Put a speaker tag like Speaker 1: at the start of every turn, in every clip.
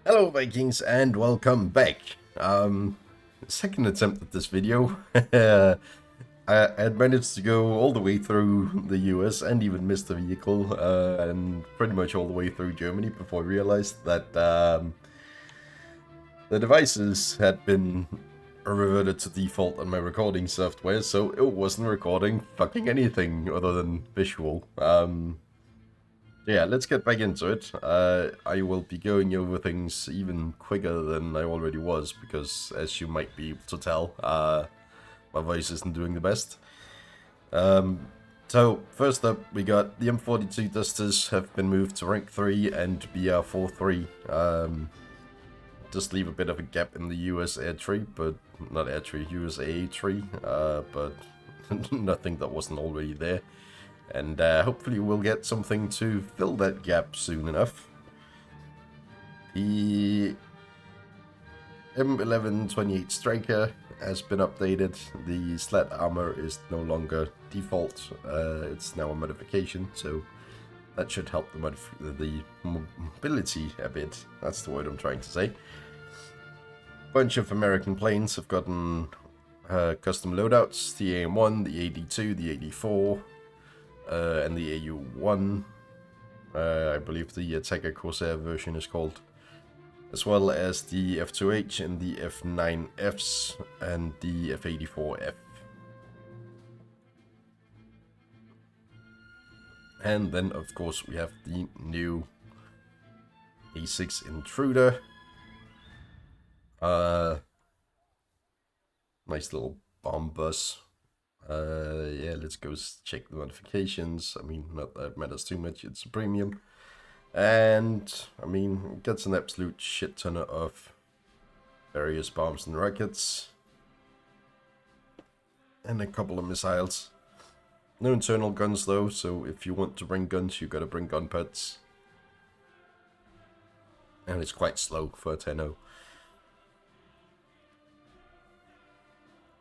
Speaker 1: Hello Vikings and welcome back. Second attempt at this video. I had managed to go all the way through the US and even missed the vehicle and pretty much all the way through Germany before I realized that the devices had been reverted to default on my recording software, so it wasn't recording fucking anything other than visual. Yeah, let's get back into it. I will be going over things even quicker than I already was, because as you might be able to tell, my voice isn't doing the best. So, first up, we got the M42 Dusters have been moved to rank 3 and BR43. Just leave a bit of a gap in the US air tree, but not air tree, US AA tree, but nothing that wasn't already there. And hopefully we'll get something to fill that gap soon enough. The M1128 Striker has been updated. The sled armor is no longer default. It's now a modification, so that should help the mobility a bit. That's the word I'm trying to say. Bunch of American planes have gotten custom loadouts. The AM-1, the AD-2, the AD-4. And the AU-1, I believe the Attacker Corsair version is called, as well as the F-2H and the F-9Fs and the F-84F. And then, of course, we have the new A6 Intruder. Nice little bomb bus. Yeah, let's go check the modifications. I mean, not that it matters too much, it's a premium. And, I mean, it gets an absolute shit ton of various bombs and rockets. And a couple of missiles. No internal guns though, so if you want to bring guns, you gotta bring gun pads. And it's quite slow for a 10-0.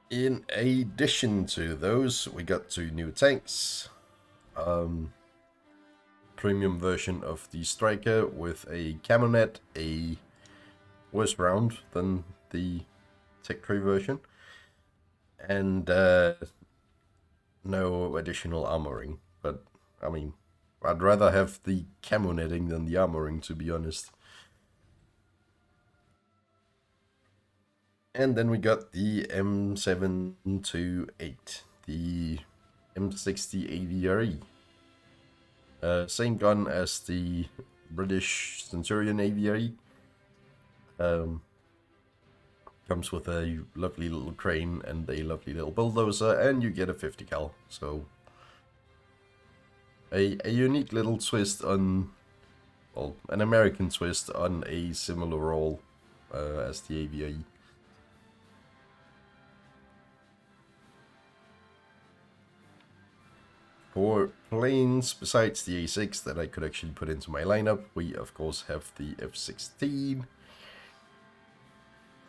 Speaker 1: In addition to those, we got 2 new tanks. Premium version of the Striker with a camo net, a worse round than the Tech Tree version, and no additional armoring. But, I mean, I'd rather have the camo netting than the armoring, to be honest. And then we got the M728, the M60 AVRE. Same gun as the British Centurion AVRE. Comes with a lovely little crane and a lovely little bulldozer, and you get a 50 cal. So, a unique little twist on, well, an American twist on a similar role as the AVRE. For planes, besides the A6 that I could actually put into my lineup, we of course have the F-16.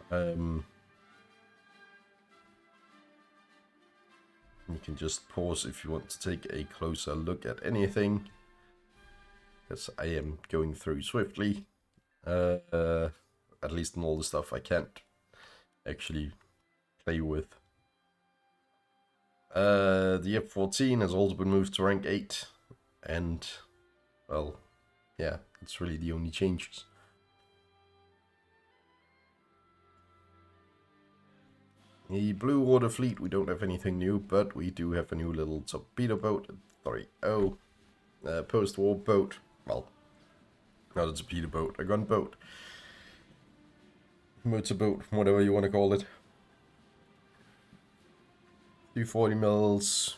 Speaker 1: You can just pause if you want to take a closer look at anything, because I am going through swiftly. At least in all the stuff I can't actually play with. The F-14 has also been moved to rank 8, and, well, yeah, it's really the only changes. The Blue Water Fleet, we don't have anything new, but we do have a new little torpedo boat, 3-0, post-war boat, well, not a torpedo boat, a gunboat, motorboat, whatever you want to call it. 240 mils,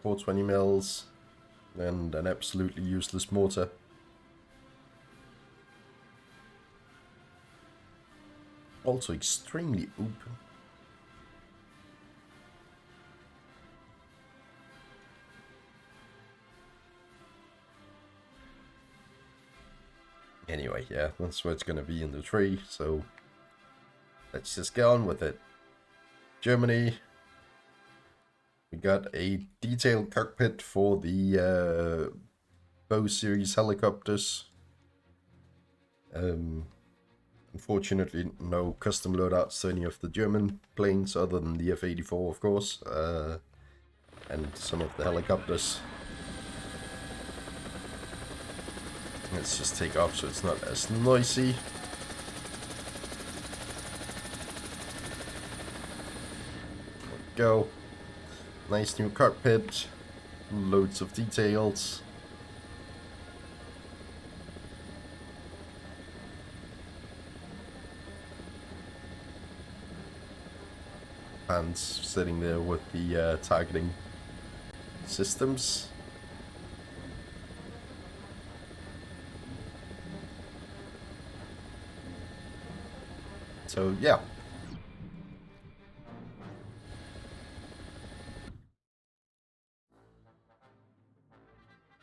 Speaker 1: 420 mils, and an absolutely useless mortar. Also extremely open. Anyway, yeah, that's where it's gonna be in the tree, so let's just get on with it. Germany. We got a detailed cockpit for the Bow series helicopters. Unfortunately, no custom loadouts to any of the German planes other than the F-84, of course, and some of the helicopters. Let's just take off so it's not as noisy. There we go. Nice new cockpit. Loads of details. Hands sitting there with the targeting systems. So yeah.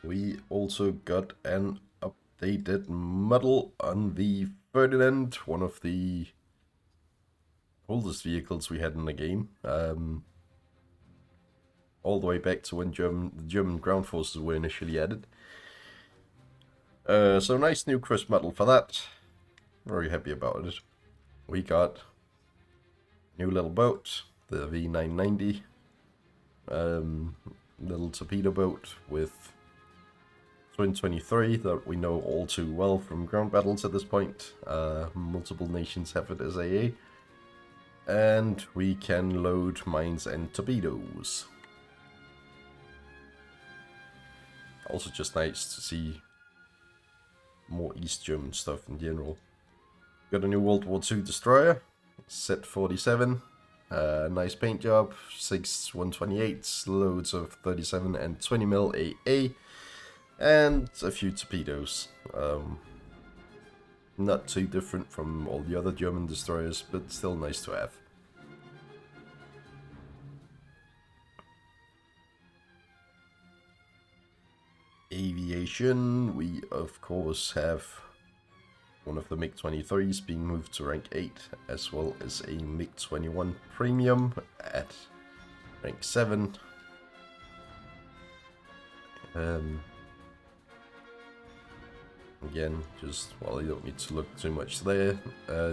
Speaker 1: We also got an updated model on the Ferdinand, one of the oldest vehicles we had in the game. All the way back to when the German ground forces were initially added. So nice new crisp model for that. Very happy about it. We got a new little boat, the V990. Little torpedo boat with Twin 23 that we know all too well from ground battles at this point. Multiple nations have it as AA. And we can load mines and torpedoes. Also just nice to see more East German stuff in general. Got a new World War II destroyer, Set 47. Nice paint job, 6 128s, loads of 37 and 20mm AA, and a few torpedoes. Not too different from all the other German destroyers, but still nice to have. Aviation, we of course have one of the MiG-23s being moved to rank 8, as well as a MiG-21 Premium at rank 7. Again, just, well, you don't need to look too much there,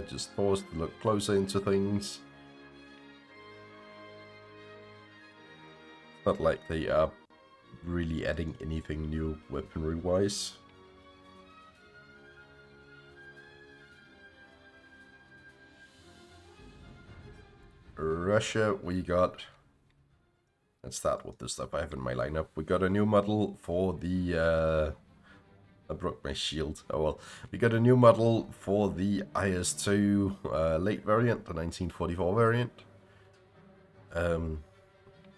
Speaker 1: just pause to look closer into things. It's not like they are really adding anything new weaponry-wise. Russia, we got... Let's start with the stuff I have in my lineup. We got a new model for the... I broke my shield. Oh well. We got a new model for the IS-2 late variant, the 1944 variant.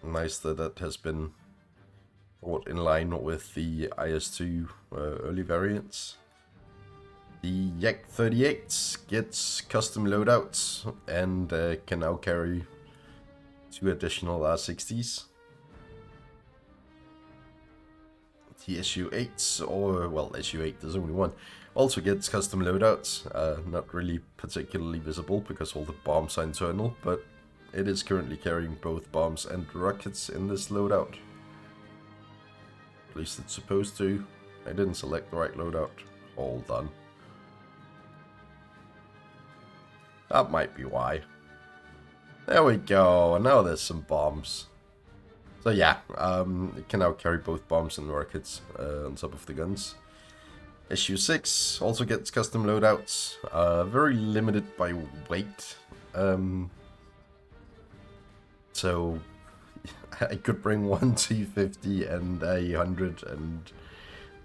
Speaker 1: Nice that that has been brought in line with the IS-2 early variants. The Yak-38 gets custom loadouts and can now carry 2 additional R-60s. The Su-8, or, well, Su-8, there's only one, also gets custom loadouts. Not really particularly visible because all the bombs are internal, but it is currently carrying both bombs and rockets in this loadout. At least it's supposed to. I didn't select the right loadout. Hold on. That might be why. There we go, now there's some bombs. So yeah, it can now carry both bombs and rockets on top of the guns. Su-6 also gets custom loadouts, very limited by weight. So I could bring one T-50 and a 100 and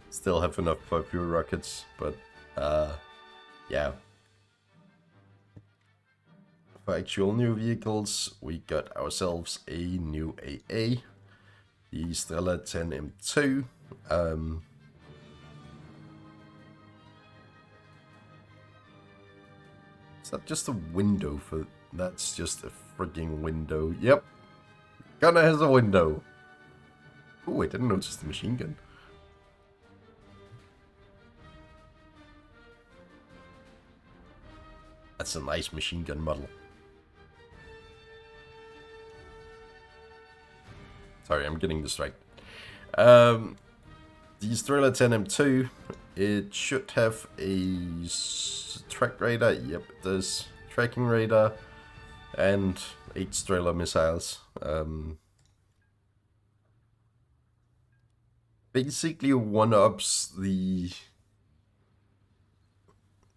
Speaker 1: still have enough for a few rockets, but yeah. For actual new vehicles, we got ourselves a new AA, the Stella 10M2. Is that just a window for... That's just a frigging window. Yep. Gunner has a window. Oh, I didn't notice the machine gun. That's a nice machine gun model. Sorry, I'm getting distracted. The Strela 10M2, it should have a track radar? Yep, it does. Tracking radar and 8 Strela missiles. Basically one-ups the...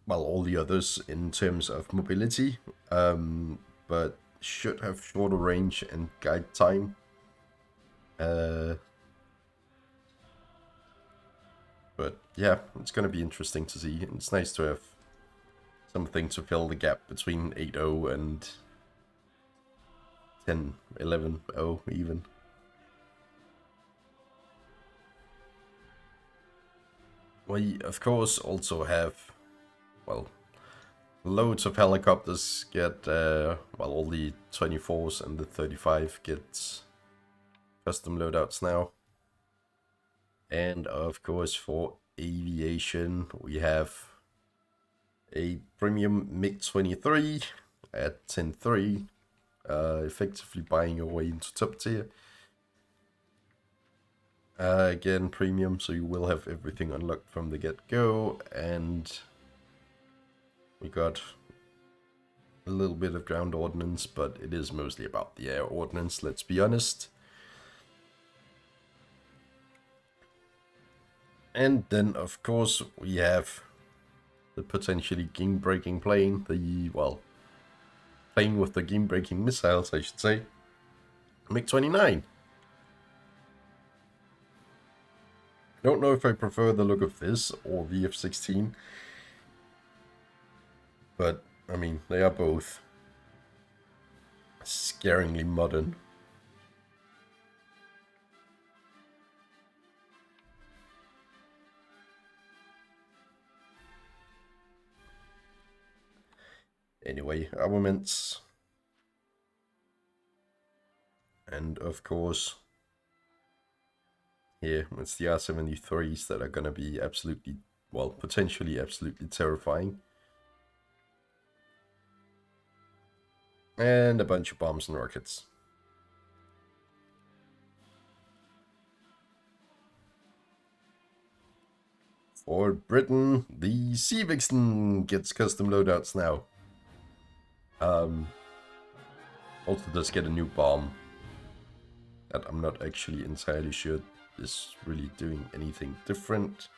Speaker 1: well, all the others in terms of mobility, but should have shorter range and guide time. But yeah, it's going to be interesting to see. It's nice to have something to fill the gap between 8.0 and 10.11.0 even. We, of course, also have, well, loads of helicopters get, well, all the 24s and the 35 get custom loadouts now. And of course, for aviation, we have a premium MiG-23 at 10.3, effectively buying your way into top tier. Again, premium, so you will have everything unlocked from the get-go, and we got a little bit of ground ordnance, but it is mostly about the air ordnance, let's be honest. And then, of course, we have the potentially game-breaking plane, plane with the game-breaking missiles, I should say, MiG-29. I don't know if I prefer the look of this or the F-16, but, I mean, they are both scaringly modern. Anyway, armaments. And of course, here it's the R-73s that are going to be absolutely, well, potentially absolutely terrifying. And a bunch of bombs and rockets. For Britain, the Sea Vixen gets custom loadouts now. Also does get a new bomb that I'm not actually entirely sure is really doing anything different.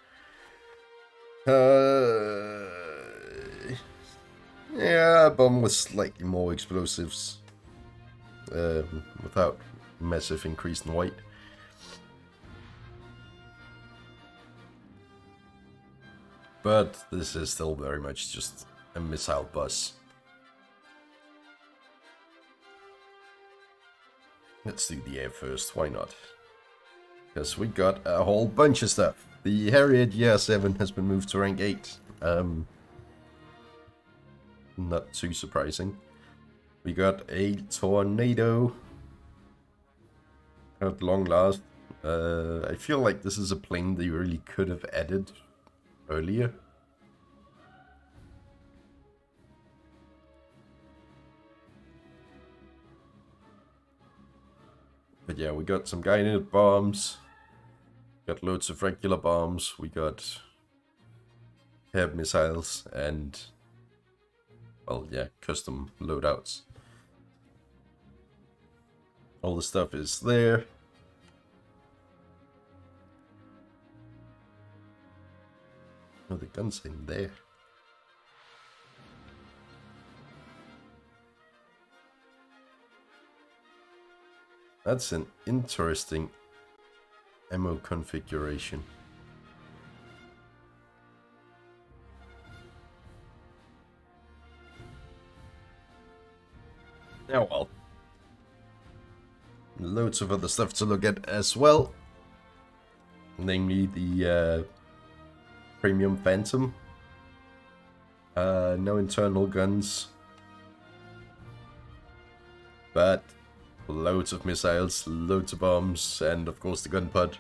Speaker 1: Yeah, a bomb with slightly more explosives, without massive increase in weight. But this is still very much just a missile bus. Let's do the air first, why not? Because we got a whole bunch of stuff. The Harrier GR7 has been moved to rank 8. Not too surprising. We got a Tornado at long last. I feel like this is a plane they really could have added earlier. But yeah, we got some guided bombs. Got loads of regular bombs. We got HAB missiles and, well, yeah, custom loadouts. All the stuff is there. Oh, the gun's in there. That's an interesting ammo configuration. Oh well. Loads of other stuff to look at as well. Namely the Premium Phantom. No internal guns. But loads of missiles, loads of bombs, and of course the gun pod.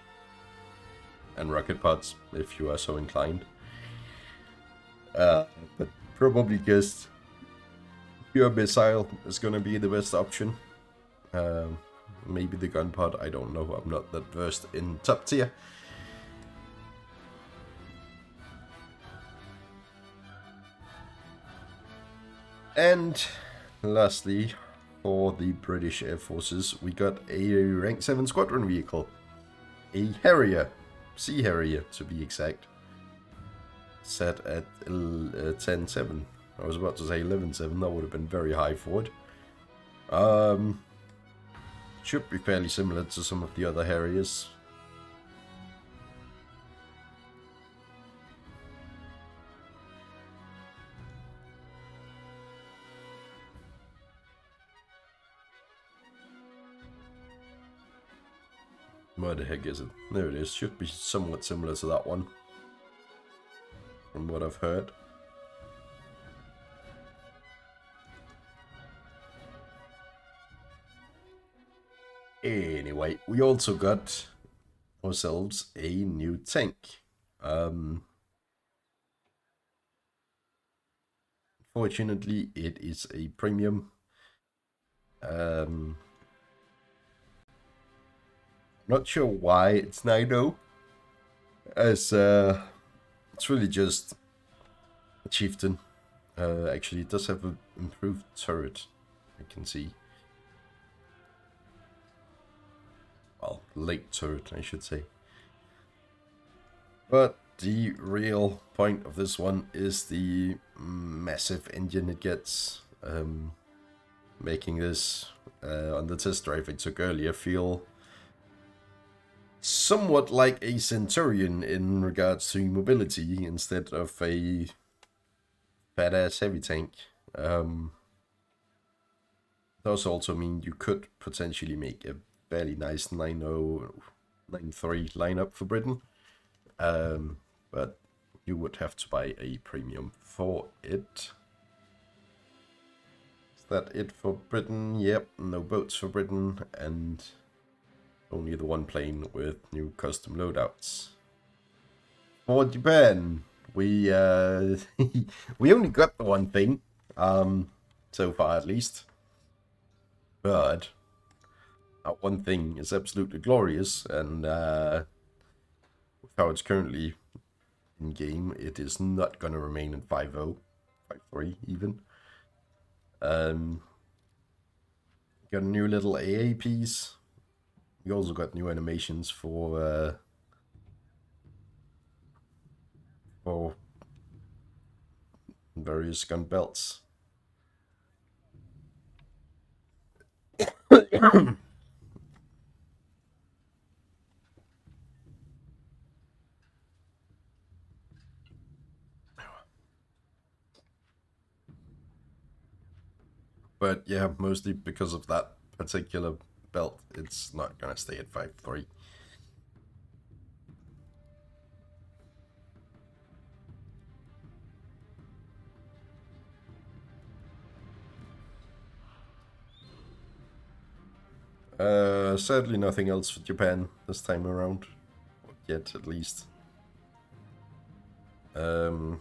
Speaker 1: And rocket pods, if you are so inclined. But probably just pure missile is gonna be the best option. Maybe the gun pod, I don't know, I'm not that versed in top tier. And lastly, for the British Air Forces, we got a rank 7 squadron vehicle. A Harrier. Sea Harrier, to be exact. Set at 10.7. I was about to say 11.7, that would have been very high for it. Should be fairly similar to some of the other Harriers. Where the heck is it? There it is. Should be somewhat similar to that one, from what I've heard. Anyway, we also got ourselves a new tank. Fortunately, it is a premium. Not sure why it's 9.0, as it's really just a chieftain. Actually, it does have an improved turret, I can see. Well, late turret, I should say. But the real point of this one is the massive engine it gets, making this, on the test drive I took earlier, feel somewhat like a Centurion in regards to mobility instead of a fat-ass heavy tank. Does also mean you could potentially make a fairly nice 9.0, 9.3 lineup for Britain. But you would have to buy a premium for it. Is that it for Britain? Yep, no boats for Britain, and only the one plane with new custom loadouts. For Japan, we we only got the one thing, so far at least. But that one thing is absolutely glorious, and with how it's currently in game, it is not going to remain in 5.0, 5.3 even. Got a new little AA piece. We also got new animations for various gun belts. But yeah, mostly because of that particular belt, it's not going to stay at 5.3. Sadly, nothing else for Japan this time around. Yet, at least. The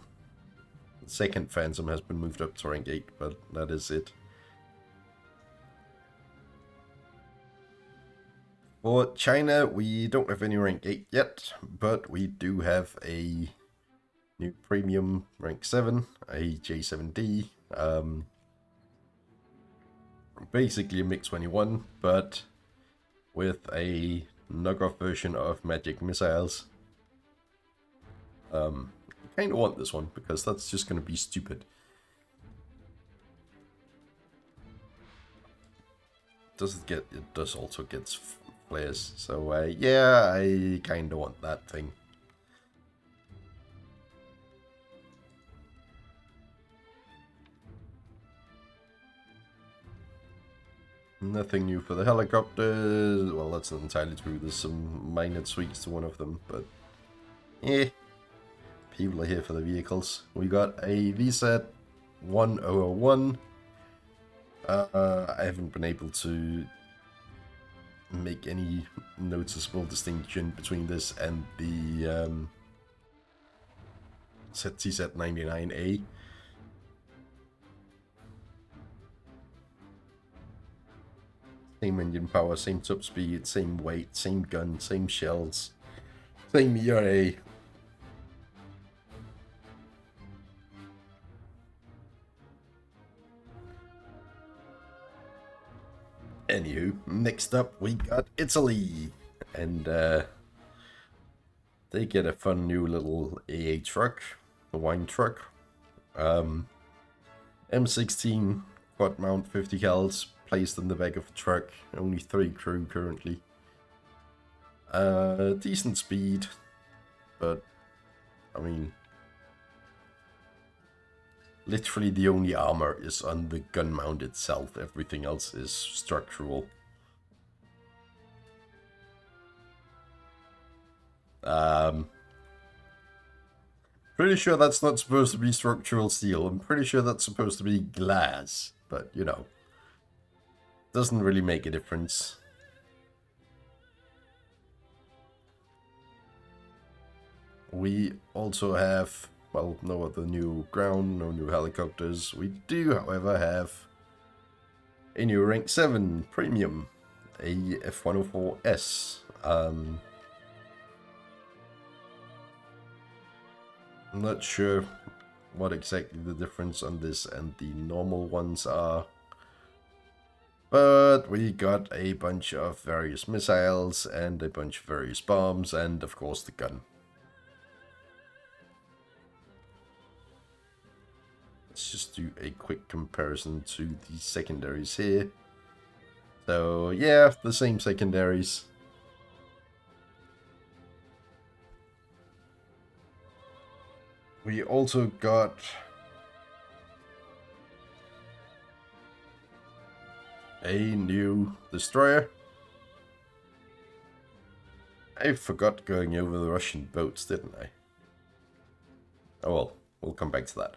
Speaker 1: second Phantom has been moved up to rank 8, but that is it. For China, we don't have any rank 8 yet, but we do have a new premium rank 7, a J7D. Basically a MiG-21, but with a knockoff version of magic missiles. I kind of want this one, because that's just going to be stupid. It does also get flares, so yeah, I kind of want that thing. Nothing new for the helicopters. Well, that's not entirely true. There's some minor tweaks to one of them, but people are here for the vehicles. We got a VSAT 1001. I haven't been able to make any noticeable distinction between this and the TSAT 99A. Same engine power, same top speed, same weight, same gun, same shells, same ERA. Anywho, next up we got Italy, and they get a fun new little AA truck, a wine truck, M16 quad mount 50 cals placed in the back of a truck, only 3 crew currently. Decent speed, but I mean, literally the only armor is on the gun mount itself, everything else is structural. Pretty sure that's not supposed to be structural steel. I'm pretty sure that's supposed to be glass, but you know, doesn't really make a difference. We also have, well, no other new ground, no new helicopters. We do, however, have a new rank 7 premium, a F-104S. I'm not sure what exactly the difference on this and the normal ones are, but we got a bunch of various missiles and a bunch of various bombs and of course the gun. Let's just do a quick comparison to the secondaries here. So yeah, the same secondaries. We also got a new destroyer. I forgot going over the Russian boats, didn't I? Oh well, we'll come back to that.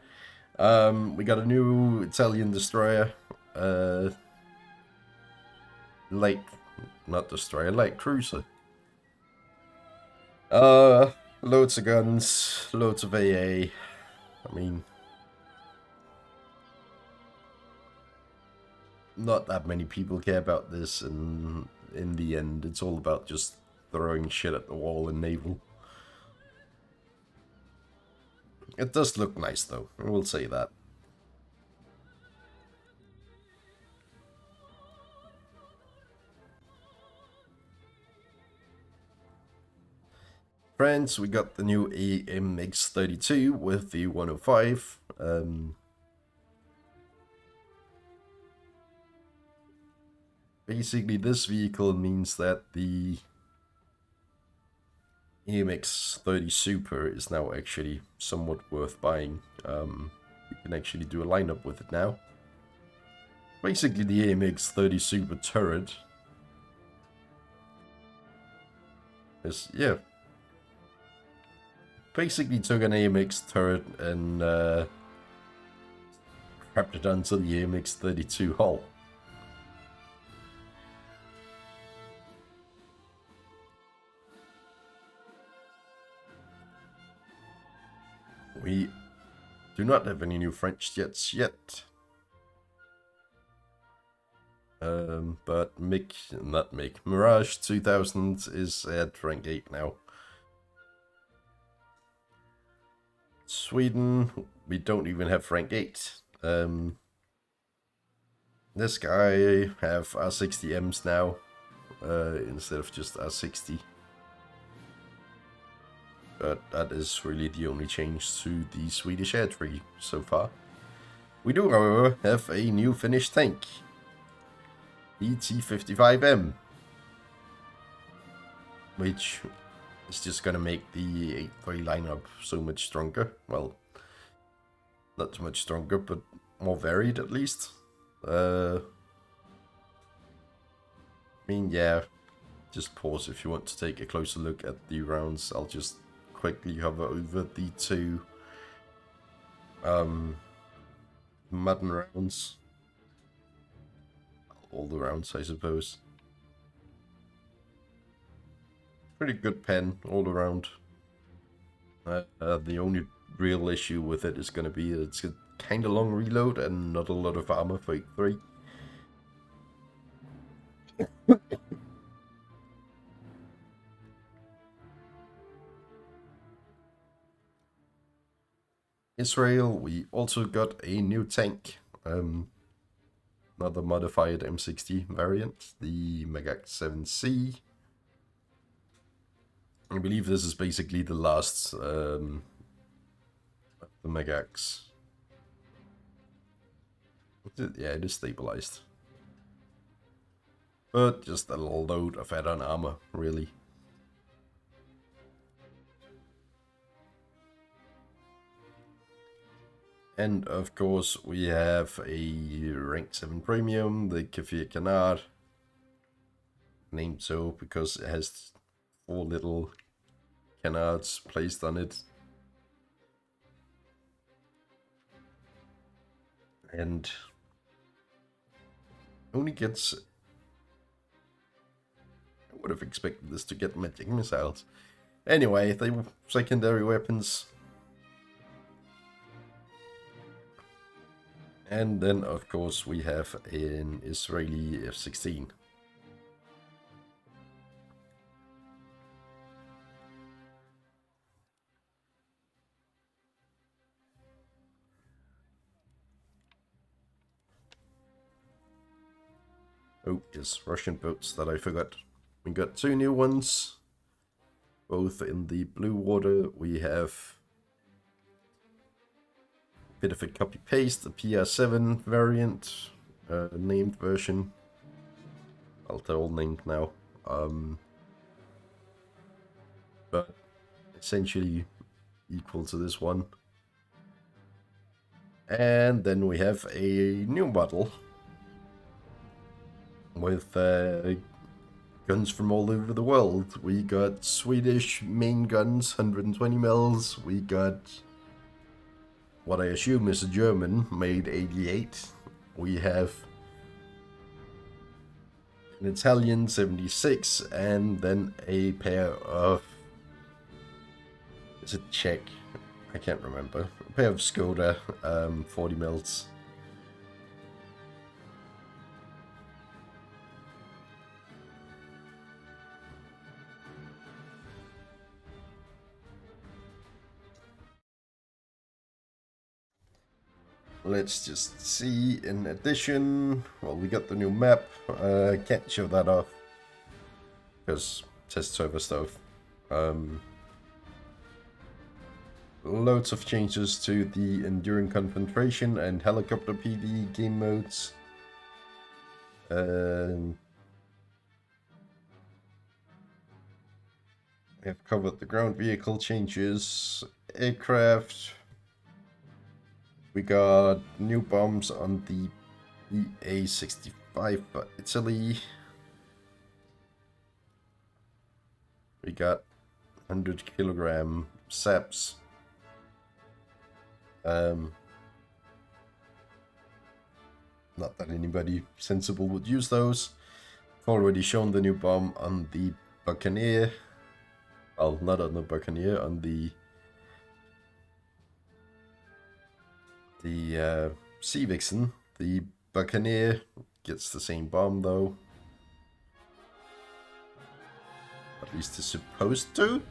Speaker 1: We got a new Italian destroyer. Light, not destroyer, light cruiser. Loads of guns, loads of AA. I mean, not that many people care about this, and in the end, it's all about just throwing shit at the wall in naval. It does look nice, though, I will say that. Friends, we got the new AMX-32 with the 105. Basically, this vehicle means that the AMX-30 Super is now actually somewhat worth buying. You can actually do a lineup with it now. Basically, the AMX-30 Super turret is, yeah. Basically took an AMX turret and wrapped it onto the AMX-32 hull. We do not have any new French jets yet. But Mirage 2000 is at rank 8 now. Sweden, we don't even have rank 8. This guy have R60Ms now, instead of just R60. But that is really the only change to the Swedish air tree so far. We do, however, have a new Finnish tank. The T55M. Which is just gonna make the 8-3 lineup so much stronger. Well, not so much stronger, but more varied at least. I mean, yeah, just pause if you want to take a closer look at the rounds. I'll just quickly hover over the 2 modern rounds. All the rounds, I suppose. Pretty good pen all around. The only real issue with it is going to be that it's a kind of long reload and not a lot of armor for 8-3. Israel, we also got a new tank. another modified M60 variant, the Megax 7C. I believe this is basically the last of the Megax. Yeah, it is stabilized. But just a load of add-on armor, really. And of course we have a rank 7 premium, the Kefir Canard. Named so because it has 4 little canards placed on it. And only gets... I would have expected this to get magic missiles. Anyway, they were secondary weapons. And then, of course, we have an Israeli F-16. Oh, yes, Russian boats that I forgot. We got 2 new ones. Both in the blue water. We have a bit of a copy-paste, the PR7 variant, named version. Well, they're all named now. But essentially equal to this one. And then we have a new model with guns from all over the world. We got Swedish main guns, 120 mils. We got what I assume is a German, made 88. We have an Italian 76, and then a pair of... Is it Czech? I can't remember. A pair of Skoda 40 mils. Let's just see, in addition, well, we got the new map. Can't show that off because test server stuff. Loads of changes to the Enduring Confrontation and Helicopter PD game modes. We have covered the ground vehicle changes, aircraft. We got new bombs on the EA-65 for Italy. We got 100 kilogram SAPs. Not that anybody sensible would use those. I've already shown the new bomb on the Buccaneer. Well, not on the Buccaneer, on the Sea Vixen. The Buccaneer gets the same bomb though. At least it's supposed to.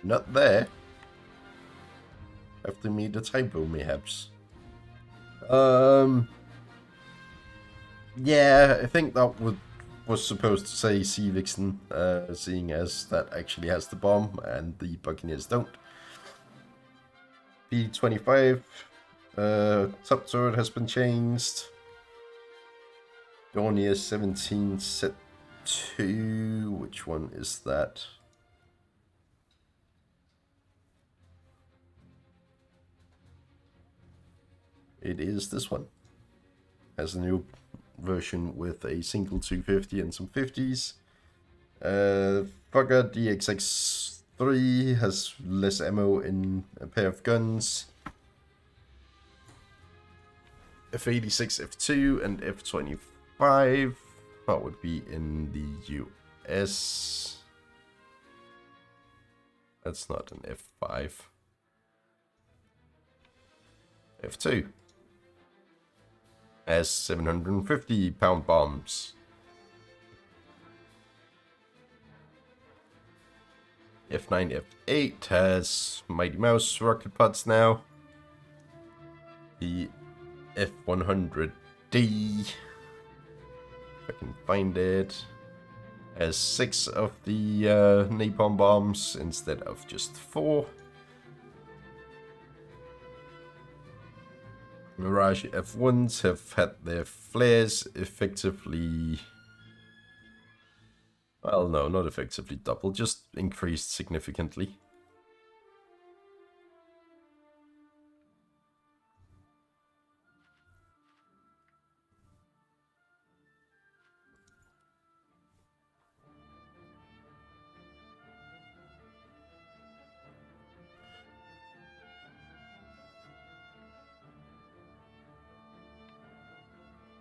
Speaker 1: Not there. Have to meet the typo mayhaps. Yeah, I think that was supposed to say Sea Vixen, seeing as that actually has the bomb and the Buccaneers don't. P-25 top turret has been changed. Dornier 17 set 2. Which one is that? It is this one. Has a new version with a single 250 and some 50s. Fugger DXX3 has less ammo in a pair of guns. F86, F2, and F25. That would be in the US. That's not an F5. F2 has 750 pound bombs. F9, F8 has Mighty Mouse rocket pods now. The F100D, if I can find it, has 6 of the napalm bombs instead of just 4. Mirage F1s have had their flares effectively... Well, no, not effectively doubled, just increased significantly.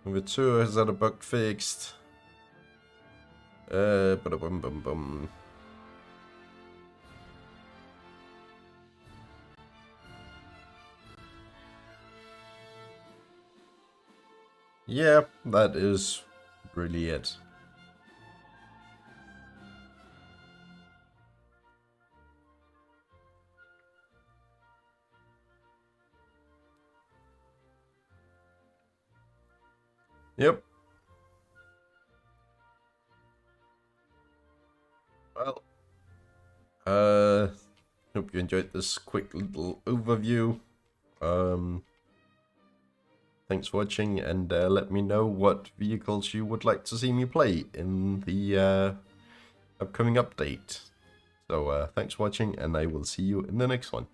Speaker 1: Number 2 has had a bug fixed. Bum bum bum. Yeah, that is really it. Yep. Well, hope you enjoyed this quick little overview. Thanks for watching, and let me know what vehicles you would like to see me play in the upcoming update. So thanks for watching, and I will see you in the next one.